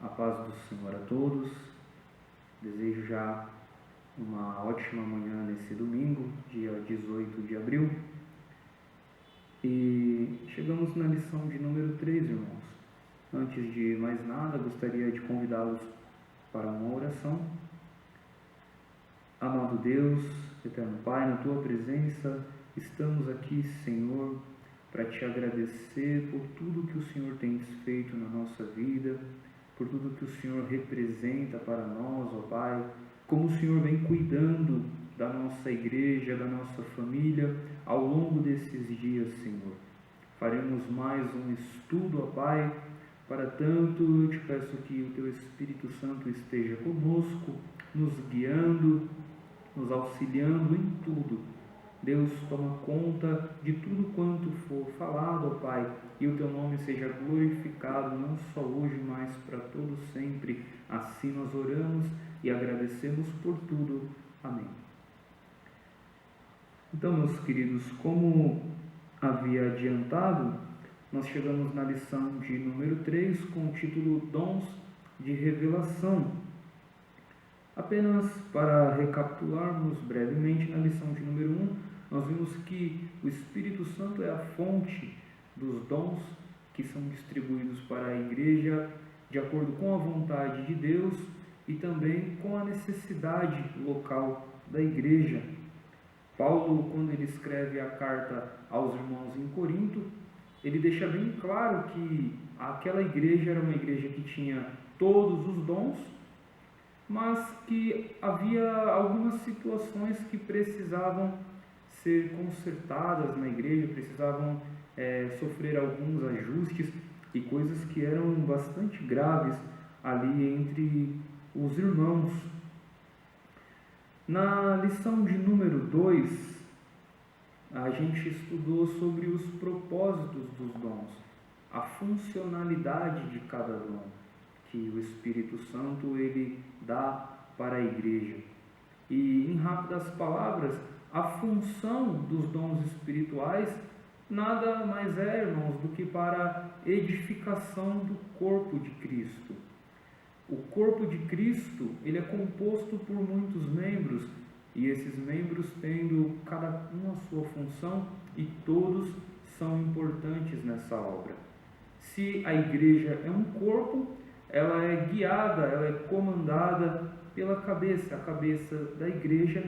A paz do Senhor a todos. Desejo já uma ótima manhã nesse domingo, dia 18 de abril. E chegamos na lição de número 3, irmãos. Antes de mais nada, gostaria de convidá-los para uma oração. Amado Deus, eterno Pai, na Tua presença, estamos aqui, Senhor, para Te agradecer por tudo que o Senhor tem feito na nossa vida, por tudo que o Senhor representa para nós, ó Pai, como o Senhor vem cuidando da nossa igreja, da nossa família, ao longo desses dias, Senhor. Faremos mais um estudo, ó Pai, para tanto eu te peço que o Teu Espírito Santo esteja conosco, nos guiando, nos auxiliando em tudo. Deus, toma conta de tudo quanto for falado, ó Pai, e o Teu nome seja glorificado, não só hoje, mas para todo sempre. Assim nós oramos e agradecemos por tudo. Amém. Então, meus queridos, como havia adiantado, nós chegamos na lição de número 3 com o título Dons de Revelação. Apenas para recapitularmos brevemente, na lição de número 1, nós vimos que o Espírito Santo é a fonte dos dons que são distribuídos para a igreja de acordo com a vontade de Deus e também com a necessidade local da igreja. Paulo, quando ele escreve a carta aos irmãos em Corinto, ele deixa bem claro que aquela igreja era uma igreja que tinha todos os dons, mas que havia algumas situações que precisavam ser consertadas na igreja, precisavam sofrer alguns ajustes e coisas que eram bastante graves ali entre os irmãos. Na lição de número 2, a gente estudou sobre os propósitos dos dons, a funcionalidade de cada dom que o Espírito Santo ele dá para a igreja. E, em rápidas palavras, a função dos dons espirituais nada mais é, irmãos, do que para edificação do corpo de Cristo. O corpo de Cristo ele é composto por muitos membros, e esses membros tendo cada um a sua função, e todos são importantes nessa obra. Se a igreja é um corpo, ela é guiada, ela é comandada pela cabeça. A cabeça da igreja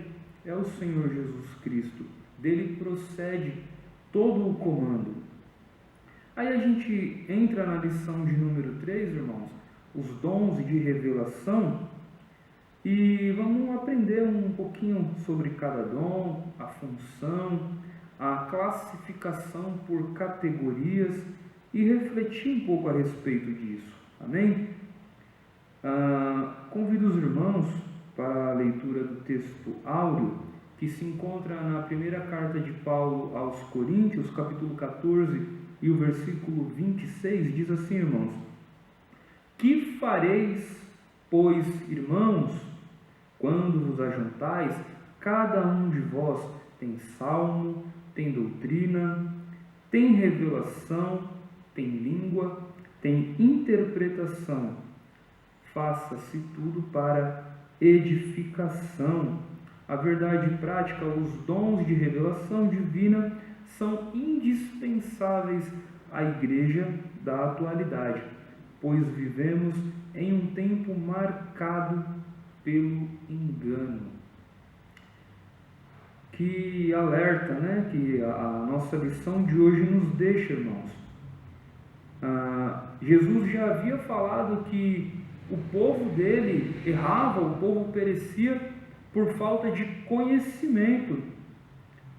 é o Senhor Jesus Cristo. Dele procede todo o comando. Aí a gente entra na lição de número 3, irmãos, os dons de revelação, e vamos aprender um pouquinho sobre cada dom, a função, a classificação por categorias e refletir um pouco a respeito disso. Amém? Convido os irmãos para a leitura do texto áureo, que se encontra na primeira carta de Paulo aos Coríntios, capítulo 14, e o versículo 26, diz assim, irmãos: Que fareis, pois, irmãos, quando vos ajuntais? Cada um de vós tem salmo, tem doutrina, tem revelação, tem língua, tem interpretação. Faça-se tudo para edificação. A verdade prática, os dons de revelação divina são indispensáveis à igreja da atualidade, pois vivemos em um tempo marcado pelo engano. Que alerta, né? Que a nossa lição de hoje nos deixa, irmãos. Jesus já havia falado que o povo dele errava, o povo perecia por falta de conhecimento,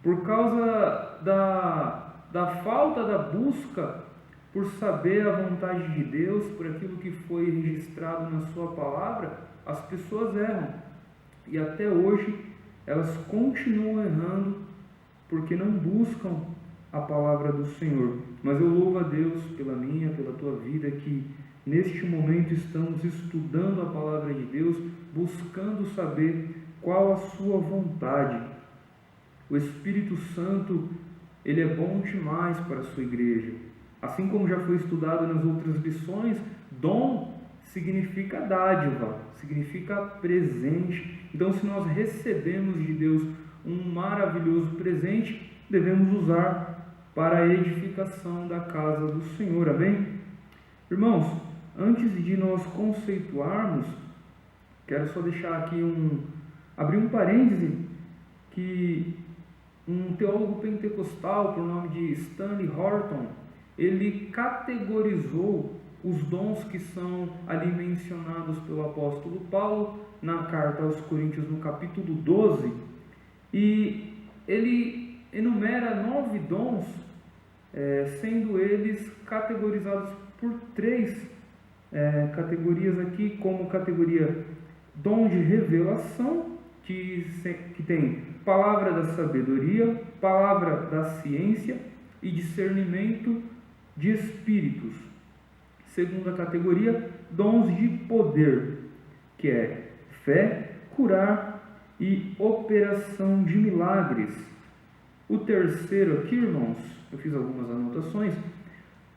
por causa da falta da busca por saber a vontade de Deus, por aquilo que foi registrado na sua palavra. As pessoas erram, e até hoje elas continuam errando porque não buscam a palavra do Senhor. Mas eu louvo a Deus pela minha, pela tua vida, que neste momento estamos estudando a palavra de Deus, buscando saber qual a sua vontade. O Espírito Santo, ele é bom demais para a sua igreja. Assim como já foi estudado nas outras lições, dom significa dádiva, significa presente. Então, se nós recebemos de Deus um maravilhoso presente, devemos usar para a edificação da casa do Senhor. Amém? Irmãos, antes de nós conceituarmos, quero só deixar aqui abrir um parêntese, que um teólogo pentecostal por nome de Stanley Horton, ele categorizou os dons que são ali mencionados pelo apóstolo Paulo na carta aos Coríntios, no capítulo 12, e ele enumera 9 dons, sendo eles categorizados por 3 categorias aqui, como categoria dom de revelação, que tem palavra da sabedoria, palavra da ciência e discernimento de espíritos. Segunda categoria, dons de poder, que é fé, curar e operação de milagres. O terceiro aqui, irmãos, eu fiz algumas anotações,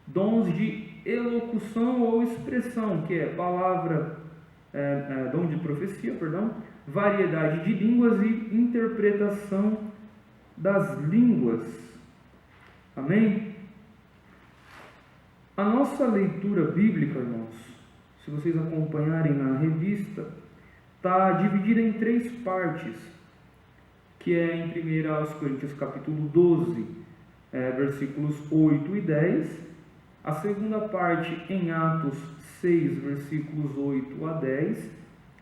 dons de elocução ou expressão, que é dom de profecia, variedade de línguas e interpretação das línguas. Amém? A nossa leitura bíblica, irmãos, se vocês acompanharem na revista, está dividida em 3 partes, que é em 1 aos Coríntios capítulo 12, versículos 8 e 10, a segunda parte em Atos 6, versículos 8 a 10,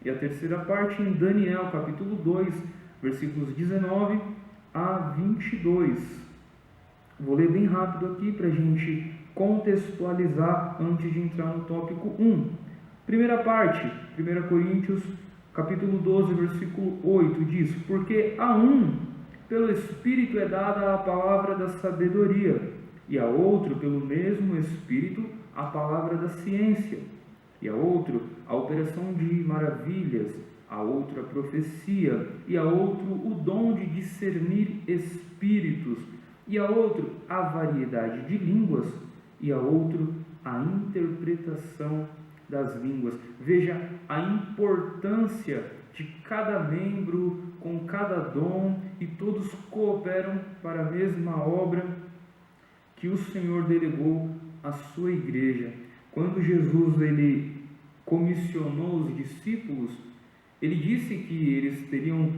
e a terceira parte em Daniel capítulo 2, versículos 19 a 22. Vou ler bem rápido aqui para a gente contextualizar antes de entrar no tópico 1. Primeira parte, 1 Coríntios capítulo 12, versículo 8, diz: porque a um, pelo Espírito é dada a palavra da sabedoria, e a outro, pelo mesmo Espírito, a palavra da ciência, e a outro, a operação de maravilhas, a outro, a profecia, e a outro, o dom de discernir espíritos, e a outro, a variedade de línguas, e a outro, a interpretação das línguas. Veja a importância de cada membro com cada dom, e todos cooperam para a mesma obra que o Senhor delegou à sua igreja. Quando Jesus ele comissionou os discípulos, ele disse que eles teriam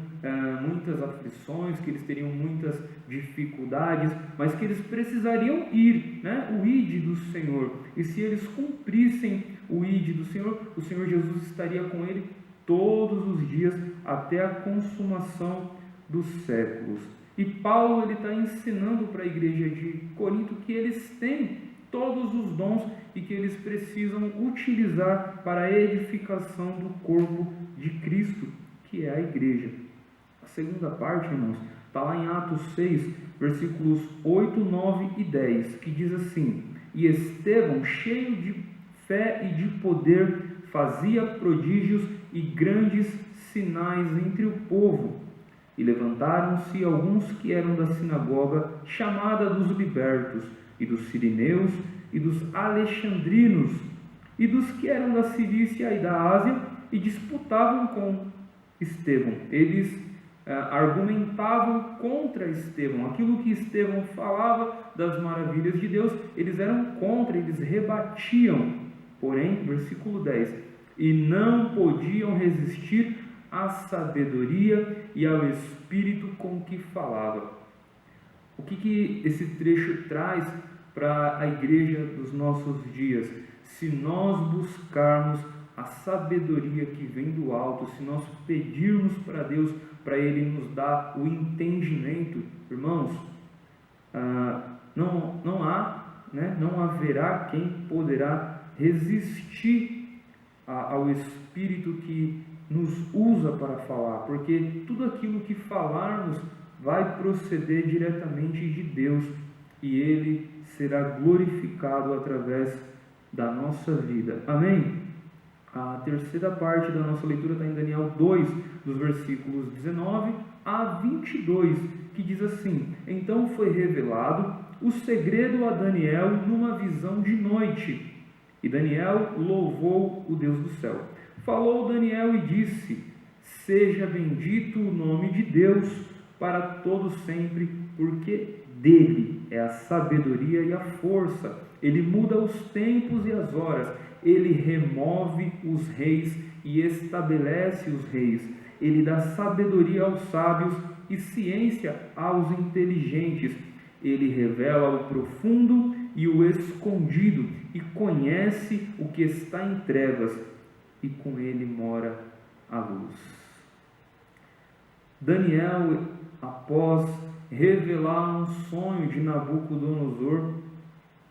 muitas aflições, que eles teriam muitas dificuldades, mas que eles precisariam ir, o ide do Senhor. E se eles cumprissem o ide do Senhor, o Senhor Jesus estaria com ele todos os dias até a consumação dos séculos. E Paulo ele está ensinando para a igreja de Corinto que eles têm todos os dons e que eles precisam utilizar para a edificação do corpo de Cristo, que é a igreja. A segunda parte, irmãos, está lá em Atos 6, versículos 8, 9 e 10, que diz assim: e Estevão, cheio de fé e de poder, fazia prodígios e grandes sinais entre o povo. E levantaram-se alguns que eram da sinagoga, chamada dos libertos, e dos sirineus, e dos alexandrinos, e dos que eram da Cilícia e da Ásia, e disputavam com Estevão. Eles argumentavam contra Estevão. Aquilo que Estevão falava das maravilhas de Deus, eles eram contra, eles rebatiam. Porém, versículo 10, e não podiam resistir à sabedoria e ao espírito com que falava. O que esse trecho traz para a igreja dos nossos dias? Se nós buscarmos a sabedoria que vem do alto, se nós pedirmos para Deus, para Ele nos dar o entendimento, irmãos, não haverá quem poderá resistir ao Espírito que nos usa para falar, porque tudo aquilo que falarmos vai proceder diretamente de Deus e Ele será glorificado através da nossa vida. Amém? A terceira parte da nossa leitura está em Daniel 2, dos versículos 19 a 22, que diz assim: então foi revelado o segredo a Daniel numa visão de noite, E Daniel louvou o Deus do céu. Falou Daniel e disse: seja bendito o nome de Deus para todo sempre, porque dele é a sabedoria e a força. Ele muda os tempos e as horas. Ele remove os reis e estabelece os reis. Ele dá sabedoria aos sábios e ciência aos inteligentes. Ele revela o profundo e o escondido, e conhece o que está em trevas, e com ele mora a luz. Daniel, após revelar um sonho de Nabucodonosor,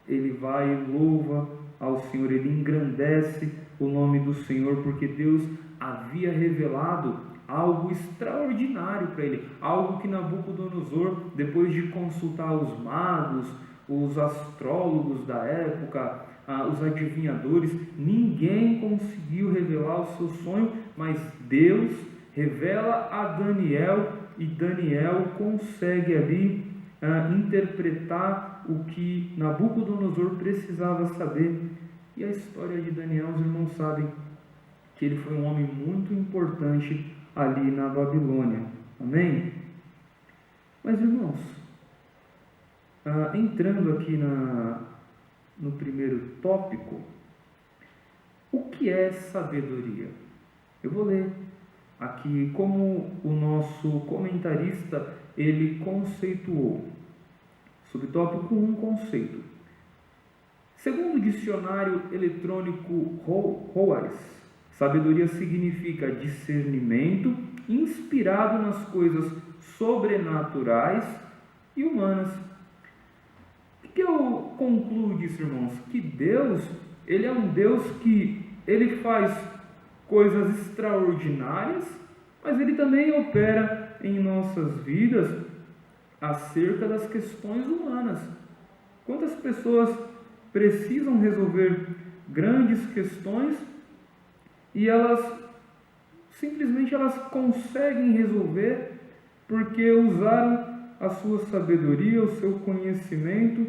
ele vai e louva ao Senhor, ele engrandece o nome do Senhor, porque Deus havia revelado algo extraordinário para ele, algo que Nabucodonosor, depois de consultar os magos, os astrólogos da época, os adivinhadores, ninguém conseguiu revelar o seu sonho, mas Deus revela a Daniel, e Daniel consegue ali interpretar o que Nabucodonosor precisava saber. E a história de Daniel, os irmãos sabem que ele foi um homem muito importante ali na Babilônia. Amém? Mas, irmãos, entrando aqui no primeiro tópico, o que é sabedoria? Eu vou ler aqui como o nosso comentarista ele conceituou. Subtópico 1, conceito. Segundo o dicionário eletrônico Hoares, sabedoria significa discernimento inspirado nas coisas sobrenaturais e humanas. O que eu concluo disso, irmãos? Que Deus, ele é um Deus que ele faz coisas extraordinárias, mas ele também opera em nossas vidas acerca das questões humanas. Quantas pessoas precisam resolver grandes questões e simplesmente elas conseguem resolver porque usaram a sua sabedoria, o seu conhecimento,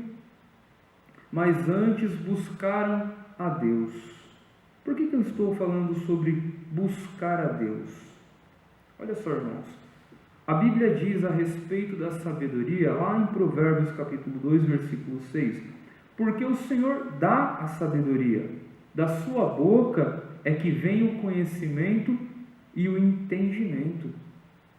mas antes buscaram a Deus. Por que eu estou falando sobre buscar a Deus? Olha só, irmãos, a Bíblia diz a respeito da sabedoria, lá em Provérbios capítulo 2, versículo 6, porque o Senhor dá a sabedoria, da sua boca é que vem o conhecimento e o entendimento.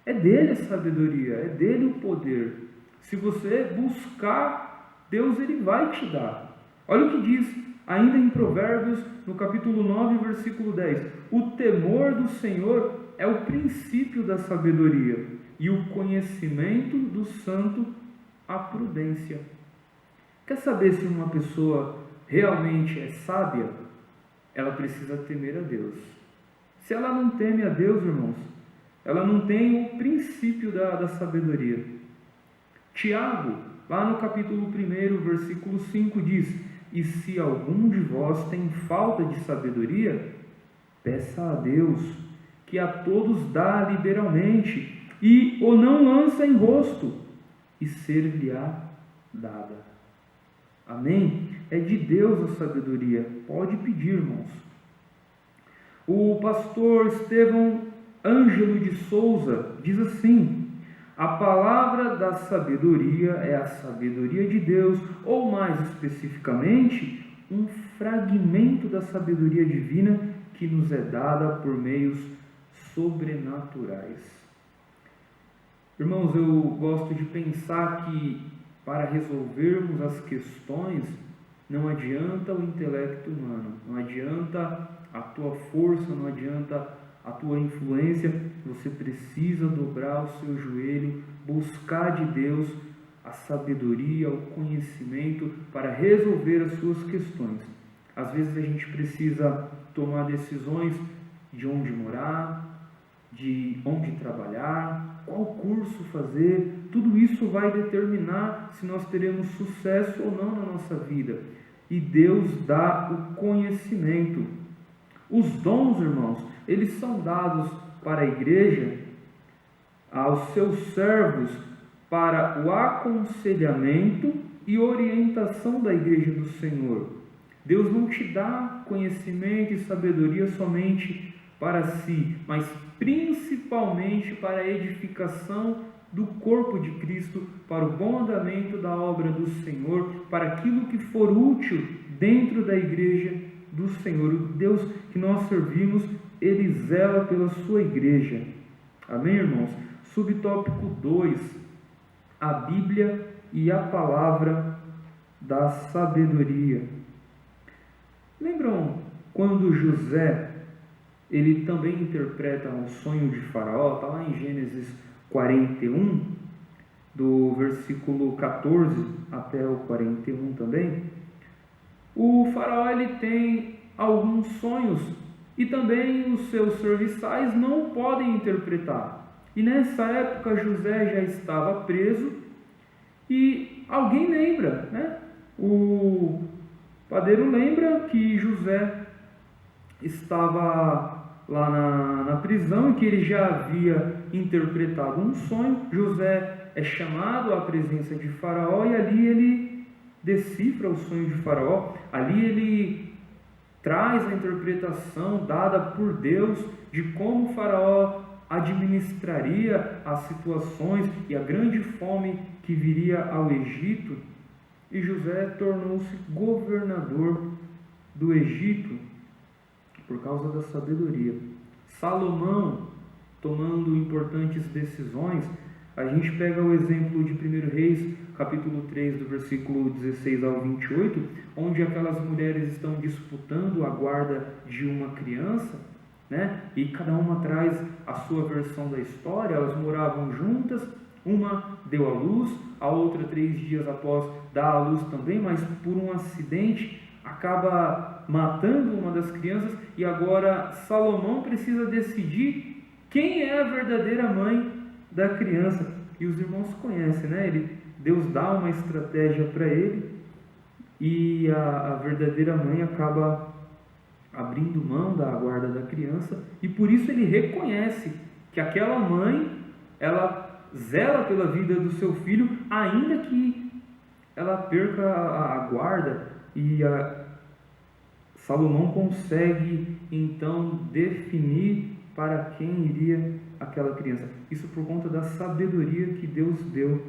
É dele a sabedoria, é dele o poder. Se você buscar, Deus ele vai te dar. Olha o que diz ainda em Provérbios, no capítulo 9, versículo 10. O temor do Senhor é o princípio da sabedoria, e o conhecimento do santo a prudência. Quer saber se uma pessoa realmente é sábia? Ela precisa temer a Deus. Se ela não teme a Deus, irmãos, ela não tem o princípio da sabedoria. Tiago, lá no capítulo 1, versículo 5, diz: e se algum de vós tem falta de sabedoria, peça a Deus, que a todos dá liberalmente, e o não lança em rosto, e ser-lhe-á dada. Amém? É de Deus a sabedoria. Pode pedir, irmãos. O pastor Estevão Ângelo de Souza diz assim: a palavra da sabedoria é a sabedoria de Deus, ou mais especificamente, um fragmento da sabedoria divina que nos é dada por meios sobrenaturais. Irmãos, eu gosto de pensar que para resolvermos as questões não adianta o intelecto humano, não adianta a tua força, não adianta a tua influência. Você precisa dobrar o seu joelho, buscar de Deus a sabedoria, o conhecimento para resolver as suas questões. Às vezes a gente precisa tomar decisões de onde morar, de onde trabalhar, qual curso fazer. Tudo isso vai determinar se nós teremos sucesso ou não na nossa vida. E Deus dá o conhecimento. Os dons, irmãos, eles são dados para a igreja, aos seus servos, para o aconselhamento e orientação da igreja do Senhor. Deus não te dá conhecimento e sabedoria somente para si, mas principalmente para a edificação do corpo de Cristo, para o bom andamento da obra do Senhor, para aquilo que for útil dentro da igreja do Senhor. O Deus que nós servimos, Ele zela pela sua igreja. Amém, irmãos? Subtópico 2, a Bíblia e a palavra da sabedoria. Lembram quando José, ele também interpreta um sonho de Faraó? Está lá em Gênesis 41, do versículo 14 até o 41 também. O Faraó, ele tem alguns sonhos e também os seus serviçais não podem interpretar. E nessa época José já estava preso e alguém lembra, né? O padeiro lembra que José estava lá na prisão e que ele já havia interpretado um sonho. José é chamado à presença de Faraó e ali ele decifra o sonho de Faraó. Ali ele traz a interpretação dada por Deus de como Faraó administraria as situações e a grande fome que viria ao Egito. E José tornou-se governador do Egito por causa da sabedoria. Salomão, tomando importantes decisões, a gente pega o exemplo de 1 Reis, capítulo 3, do versículo 16 ao 28, onde aquelas mulheres estão disputando a guarda de uma criança, né? E cada uma traz a sua versão da história. Elas moravam juntas, uma deu à luz, a outra 3 dias após dar à luz também, mas por um acidente acaba matando uma das crianças, e agora Salomão precisa decidir quem é a verdadeira mãe da criança. E os irmãos conhecem, né? Deus dá uma estratégia para ele e a verdadeira mãe acaba abrindo mão da guarda da criança, e por isso ele reconhece que aquela mãe, ela zela pela vida do seu filho, ainda que ela perca a guarda. E Salomão consegue então definir para quem iria aquela criança. Isso por conta da sabedoria que Deus deu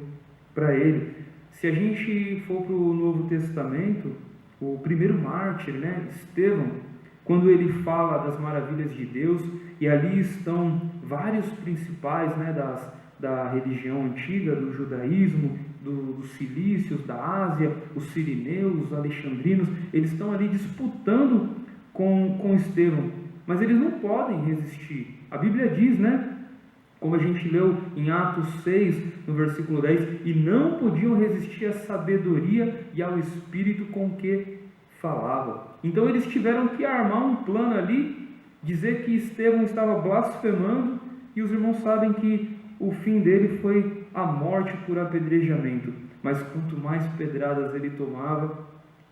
para ele. Se a gente for para o Novo Testamento, o primeiro mártir, né, Estevão, quando ele fala das maravilhas de Deus, e ali estão vários principais, né, da religião antiga, do judaísmo, dos cilícios, da Ásia, os sirineus, os alexandrinos, eles estão ali disputando com Estevão, mas eles não podem resistir. A Bíblia diz, né, como a gente leu em Atos 6, no versículo 10, e não podiam resistir à sabedoria e ao espírito com que falava. Então eles tiveram que armar um plano ali, dizer que Estevão estava blasfemando, e os irmãos sabem que o fim dele foi a morte por apedrejamento. Mas quanto mais pedradas ele tomava,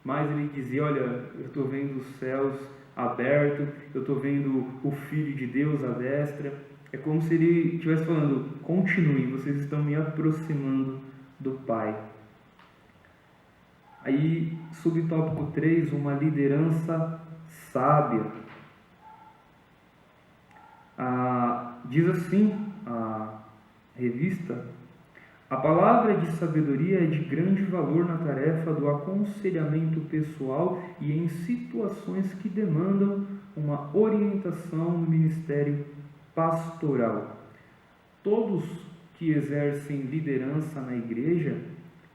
mais ele dizia: olha, eu estou vendo os céus abertos, eu estou vendo o Filho de Deus à destra. É como se ele estivesse falando: continuem, vocês estão me aproximando do Pai. Aí, subtópico 3, uma liderança sábia. Diz assim a revista: a palavra de sabedoria é de grande valor na tarefa do aconselhamento pessoal e em situações que demandam uma orientação no ministério pastoral. Todos que exercem liderança na igreja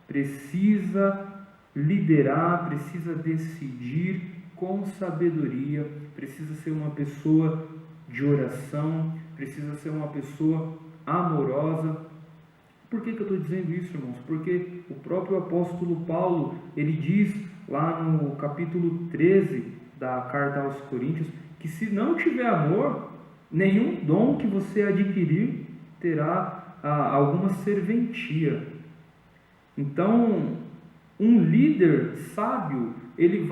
precisa liderar, precisa decidir com sabedoria, precisa ser uma pessoa de oração, precisa ser uma pessoa amorosa. Por que eu estou dizendo isso, irmãos? Porque o próprio apóstolo Paulo, ele diz lá no capítulo 13 da carta aos Coríntios, que se não tiver amor, nenhum dom que você adquirir terá alguma serventia. Então, um líder sábio, ele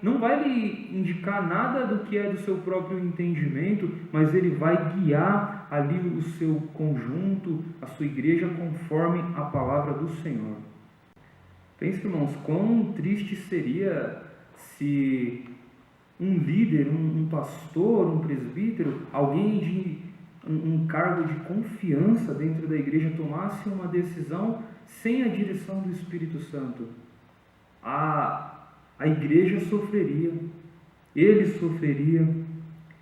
não vai lhe indicar nada do que é do seu próprio entendimento, mas ele vai guiar ali o seu conjunto, a sua igreja, conforme a palavra do Senhor. Pense, irmãos, quão triste seria se um líder, um pastor, um presbítero, alguém de um cargo de confiança dentro da igreja tomasse uma decisão sem a direção do Espírito Santo, a igreja sofreria, ele sofreria.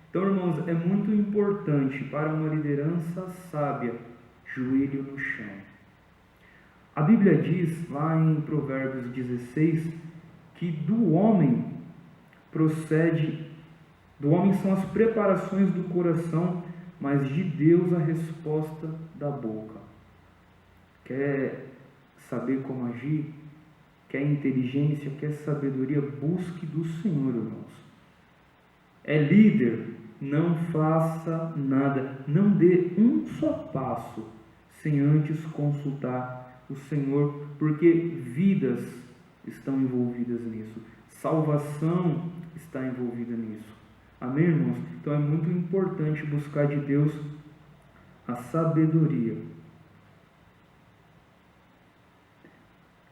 Então, irmãos, é muito importante para uma liderança sábia, joelho no chão. A Bíblia diz, lá em Provérbios 16, que do homem são as preparações do coração, mas de Deus a resposta da boca. Quer saber como agir? Quer inteligência? Quer sabedoria? Busque do Senhor, irmãos. É líder, não faça nada, não dê um só passo sem antes consultar o Senhor, porque vidas estão envolvidas nisso, salvação está envolvida nisso. Amém, irmãos? Então é muito importante buscar de Deus a sabedoria.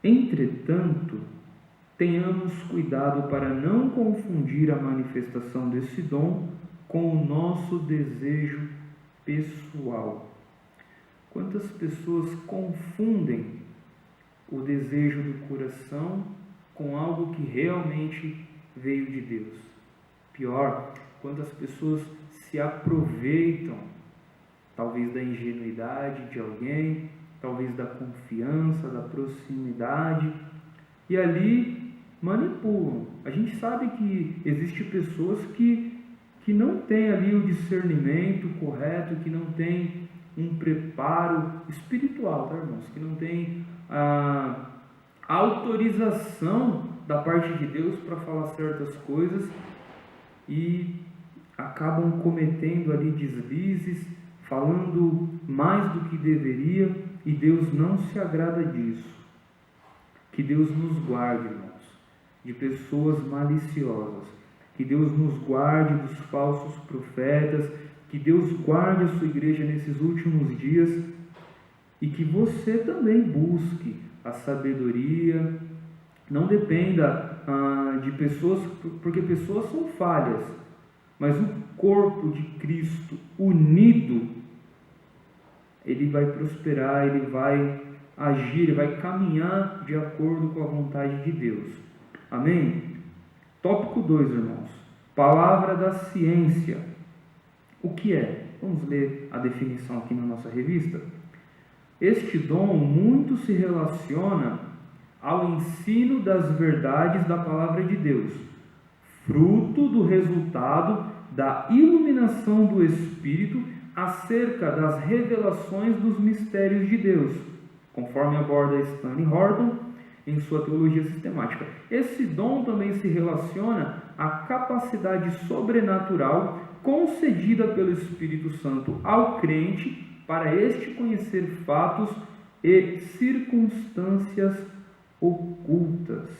Entretanto, tenhamos cuidado para não confundir a manifestação desse dom com o nosso desejo pessoal. Quantas pessoas confundem o desejo do coração com algo que realmente veio de Deus? Pior, quantas pessoas se aproveitam, talvez da ingenuidade de alguém, talvez da confiança, da proximidade, e ali manipulam. A gente sabe que existem pessoas que não têm ali o discernimento correto, que não têm um preparo espiritual, tá, irmãos? Que não têm a autorização da parte de Deus para falar certas coisas e acabam cometendo ali deslizes, falando mais do que deveria, e Deus não se agrada disso. Que Deus nos guarde, irmãos, de pessoas maliciosas. Que Deus nos guarde dos falsos profetas. Que Deus guarde a sua igreja nesses últimos dias. E que você também busque a sabedoria. Não dependa de pessoas, porque pessoas são falhas. Mas o corpo de Cristo unido, ele vai prosperar, ele vai agir, ele vai caminhar de acordo com a vontade de Deus. Amém? Tópico 2, irmãos. Palavra da ciência. O que é? Vamos ler a definição aqui na nossa revista. Este dom muito se relaciona ao ensino das verdades da palavra de Deus, fruto do resultado da iluminação do Espírito acerca das revelações dos mistérios de Deus, conforme aborda Stanley Horton em sua teologia sistemática. Esse dom também se relaciona à capacidade sobrenatural concedida pelo Espírito Santo ao crente para este conhecer fatos e circunstâncias ocultas.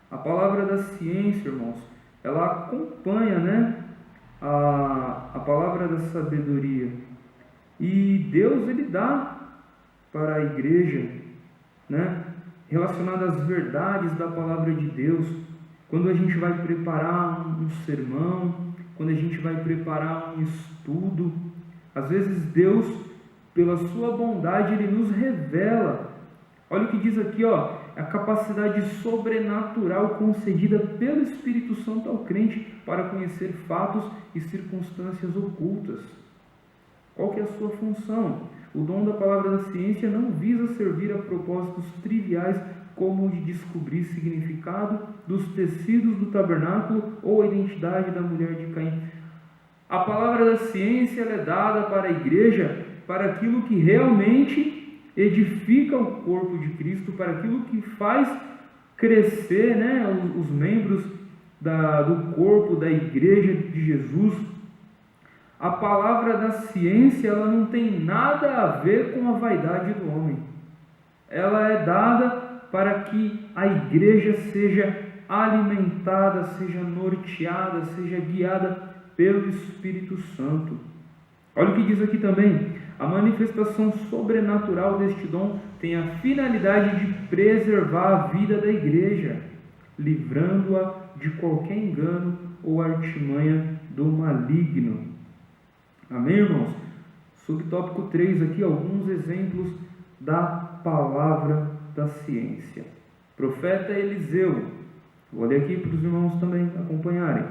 A palavra da ciência, irmãos, ela acompanha, a palavra da sabedoria. E Deus, ele dá para a igreja, relacionada às verdades da palavra de Deus. Quando a gente vai preparar um sermão, quando a gente vai preparar um estudo, às vezes Deus, pela sua bondade, ele nos revela. Olha o que diz aqui, a capacidade sobrenatural concedida pelo Espírito Santo ao crente para conhecer fatos e circunstâncias ocultas. Qual que é a sua função? O dom da palavra da ciência não visa servir a propósitos triviais como o de descobrir significado dos tecidos do tabernáculo ou a identidade da mulher de Caim. A palavra da ciência ela é dada para a igreja para aquilo que realmente edifica o corpo de Cristo, para aquilo que faz crescer os membros do corpo da igreja de Jesus. A palavra da ciência ela não tem nada a ver com a vaidade do homem. Ela é dada para que a igreja seja alimentada, seja norteada, seja guiada pelo Espírito Santo. Olha o que diz aqui também. A manifestação sobrenatural deste dom tem a finalidade de preservar a vida da igreja, livrando-a de qualquer engano ou artimanha do maligno. Amém, irmãos? Subtópico 3 aqui, alguns exemplos da palavra da ciência. Profeta Eliseu. Vou ler aqui para os irmãos também acompanharem.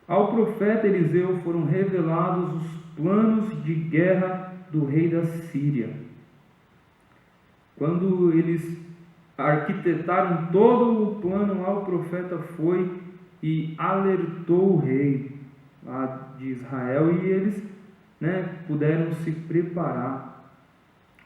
Ao profeta Eliseu foram revelados os planos de guerra do rei da Síria. Quando eles arquitetaram todo o plano lá, o profeta foi e alertou o rei lá de Israel e eles puderam se preparar.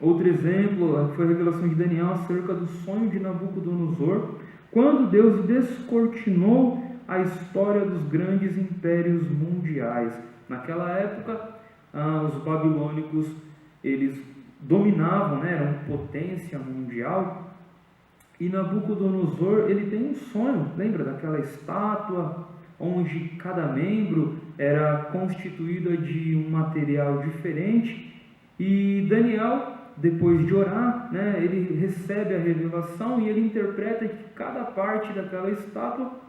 Outro exemplo foi a revelação de Daniel acerca do sonho de Nabucodonosor, quando Deus descortinou a história dos grandes impérios mundiais. Naquela época, os babilônicos, eles dominavam, eram potência mundial, e Nabucodonosor, ele tem um sonho, lembra daquela estátua, onde cada membro era constituída de um material diferente, e Daniel, depois de orar, ele recebe a revelação e ele interpreta que cada parte daquela estátua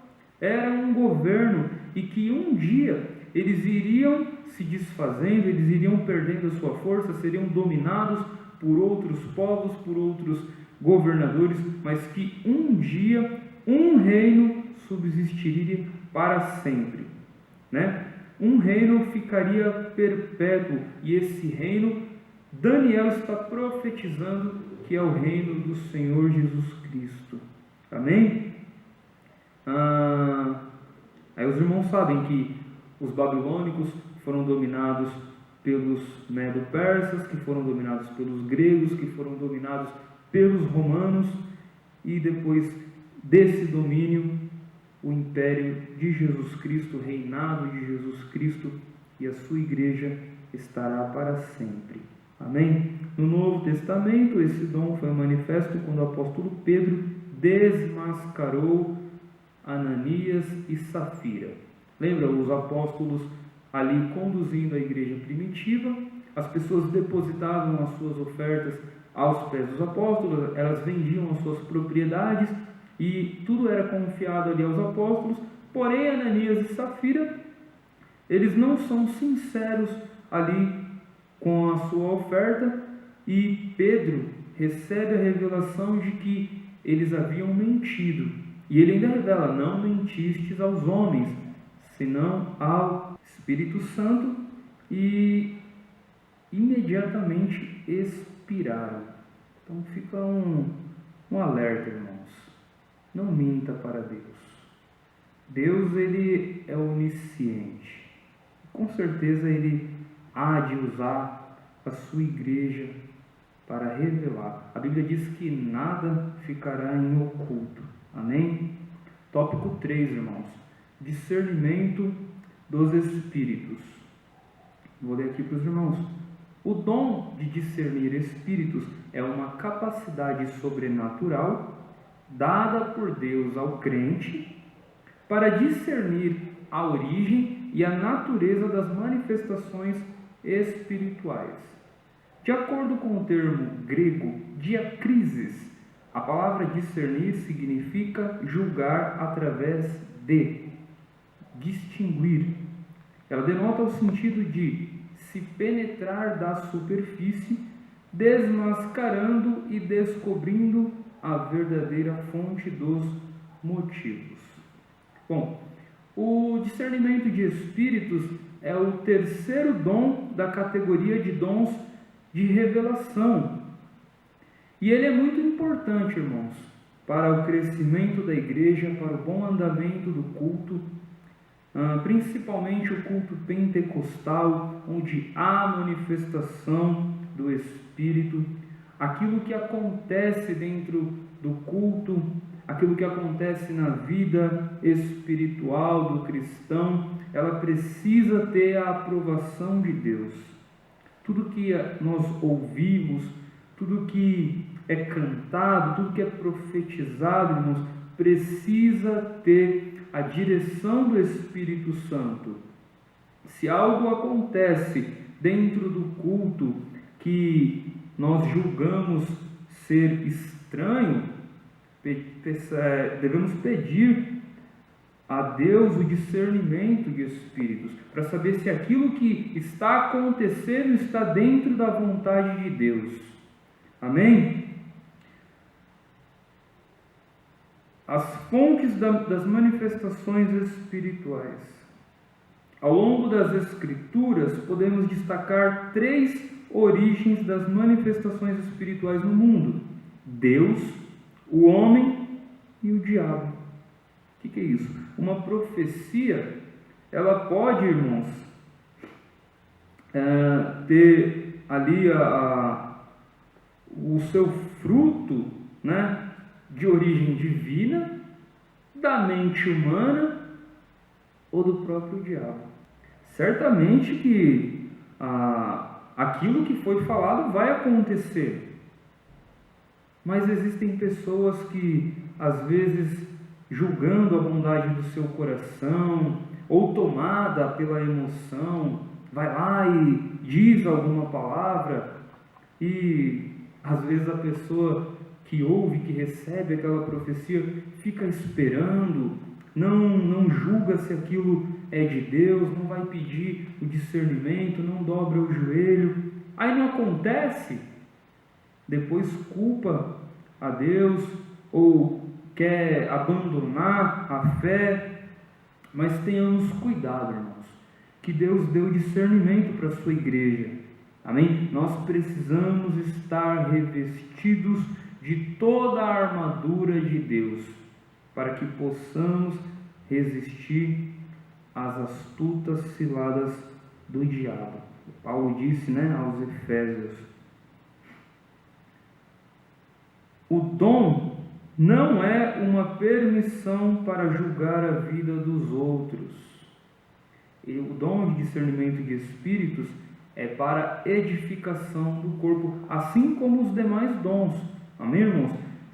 era um governo e que um dia eles iriam se desfazendo, eles iriam perdendo a sua força, seriam dominados por outros povos, por outros governadores, mas que um dia um reino subsistiria para sempre, Um reino ficaria perpétuo, e esse reino Daniel está profetizando que é o reino do Senhor Jesus Cristo. Amém? Aí os irmãos sabem que os babilônicos foram dominados pelos medo-persas, que foram dominados pelos gregos, que foram dominados pelos romanos, e depois desse domínio, o império de Jesus Cristo, o reinado de Jesus Cristo e a sua igreja estará para sempre. Amém? No Novo Testamento, esse dom foi manifesto quando o apóstolo Pedro desmascarou Ananias e Safira. Lembra os apóstolos ali conduzindo a igreja primitiva? As pessoas depositavam as suas ofertas aos pés dos apóstolos, elas vendiam as suas propriedades e tudo era confiado ali aos apóstolos. Porém, Ananias e Safira, eles não são sinceros ali com a sua oferta, e Pedro recebe a revelação de que eles haviam mentido. E ele ainda revela: não mentistes aos homens, senão ao Espírito Santo, e imediatamente expiraram. Então fica um alerta, irmãos. Não minta para Deus. Deus, ele é onisciente. Com certeza ele há de usar a sua igreja para revelar. A Bíblia diz que nada ficará em oculto. Amém? Tópico 3, irmãos. Discernimento dos espíritos. Vou ler aqui para os irmãos. O dom de discernir espíritos é uma capacidade sobrenatural dada por Deus ao crente para discernir a origem e a natureza das manifestações espirituais. De acordo com o termo grego diakrisis, a palavra discernir significa julgar através de, distinguir. Ela denota o sentido de se penetrar da superfície, desmascarando e descobrindo a verdadeira fonte dos motivos. Bom, o discernimento de espíritos é o terceiro dom da categoria de dons de revelação. E ele é muito importante, irmãos, para o crescimento da igreja, para o bom andamento do culto, principalmente o culto pentecostal, onde há manifestação do Espírito. Aquilo que acontece dentro do culto, aquilo que acontece na vida espiritual do cristão, ela precisa ter a aprovação de Deus. Tudo que nós ouvimos, tudo que é cantado, tudo que é profetizado, irmãos, precisa ter a direção do Espírito Santo. Se algo acontece dentro do culto que nós julgamos ser estranho, devemos pedir a Deus o discernimento de espíritos, para saber se aquilo que está acontecendo está dentro da vontade de Deus. Amém? As fontes das manifestações espirituais. Ao longo das Escrituras, podemos destacar 3 origens das manifestações espirituais no mundo: Deus, o homem e o diabo. O que é isso? Uma profecia, ela pode, irmãos, ter ali o seu fruto, né, de origem divina, da mente humana ou do próprio diabo. Certamente que aquilo que foi falado vai acontecer, mas existem pessoas que, às vezes, julgando a bondade do seu coração, ou tomada pela emoção, vai lá e diz alguma palavra, e às vezes a pessoa que ouve, que recebe aquela profecia, fica esperando, não julga se aquilo é de Deus, não vai pedir o discernimento, não dobra o joelho, aí não acontece, depois culpa a Deus, ou quer abandonar a fé. Mas tenhamos cuidado, irmãos, que Deus deu discernimento para a sua igreja. Amém? Nós precisamos estar revestidos de toda a armadura de Deus, para que possamos resistir às astutas ciladas do diabo. Paulo disse, aos Efésios: o dom não é uma permissão para julgar a vida dos outros. E o dom de discernimento de espíritos é para edificação do corpo, assim como os demais dons. Amém, irmãos?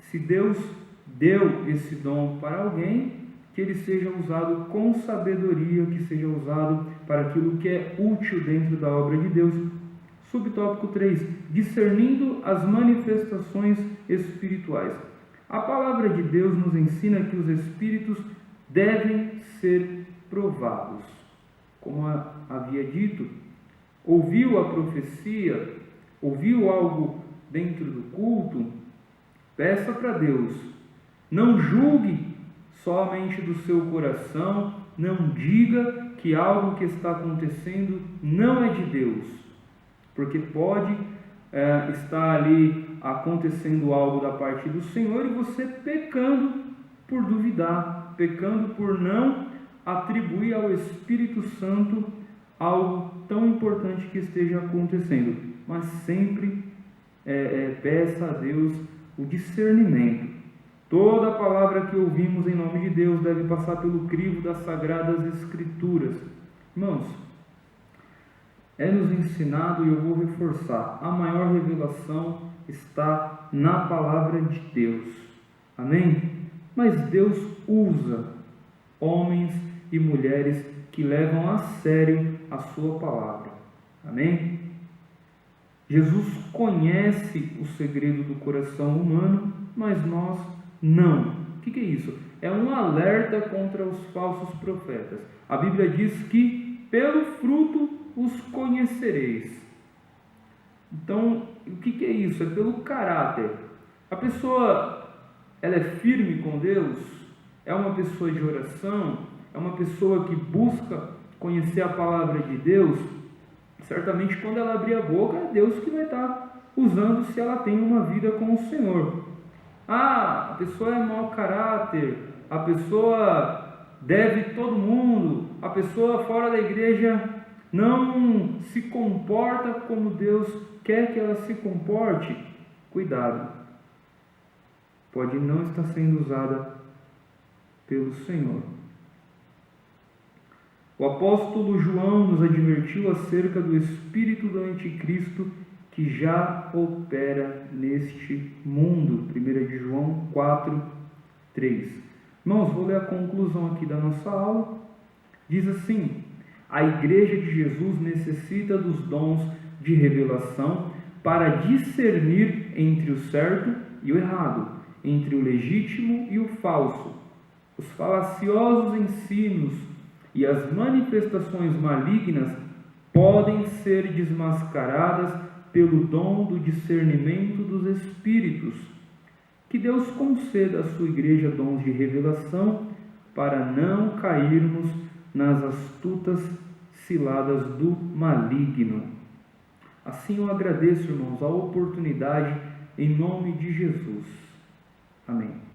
Se Deus deu esse dom para alguém, que ele seja usado com sabedoria, que seja usado para aquilo que é útil dentro da obra de Deus. Subtópico 3. Discernindo as manifestações espirituais. A palavra de Deus nos ensina que os espíritos devem ser provados. Como havia dito, ouviu a profecia, ouviu algo dentro do culto, peça para Deus. Não julgue somente do seu coração, não diga que algo que está acontecendo não é de Deus, porque pode estar ali acontecendo algo da parte do Senhor e você pecando por duvidar, pecando por não atribuir ao Espírito Santo algo tão importante que esteja acontecendo. Mas sempre peça a Deus o discernimento. Toda a palavra que ouvimos em nome de Deus deve passar pelo crivo das Sagradas Escrituras. Irmãos, é nos ensinado, e eu vou reforçar, a maior revelação está na palavra de Deus. Amém? Mas Deus usa homens e mulheres que levam a sério a sua palavra. Amém? Jesus conhece o segredo do coração humano, mas nós não. O que é isso? É um alerta contra os falsos profetas. A Bíblia diz que pelo fruto os conhecereis. Então, o que é isso? É pelo caráter. A pessoa, ela é firme com Deus? É uma pessoa de oração? É uma pessoa que busca conhecer a palavra de Deus? Certamente quando ela abrir a boca, é Deus que vai estar usando, se ela tem uma vida com o Senhor. A pessoa é mau caráter, a pessoa deve todo mundo, a pessoa fora da igreja não se comporta como Deus quer que ela se comporte. Cuidado, pode não estar sendo usada pelo Senhor. O apóstolo João nos advertiu acerca do espírito do anticristo que já opera neste mundo. 1 de João 4, 3. Irmãos, vou ler a conclusão aqui da nossa aula. Diz assim: a igreja de Jesus necessita dos dons de revelação para discernir entre o certo e o errado, entre o legítimo e o falso. Os falaciosos ensinos e as manifestações malignas podem ser desmascaradas pelo dom do discernimento dos espíritos. Que Deus conceda à sua igreja dons de revelação para não cairmos nas astutas ciladas do maligno. Assim eu agradeço, irmãos, a oportunidade em nome de Jesus. Amém.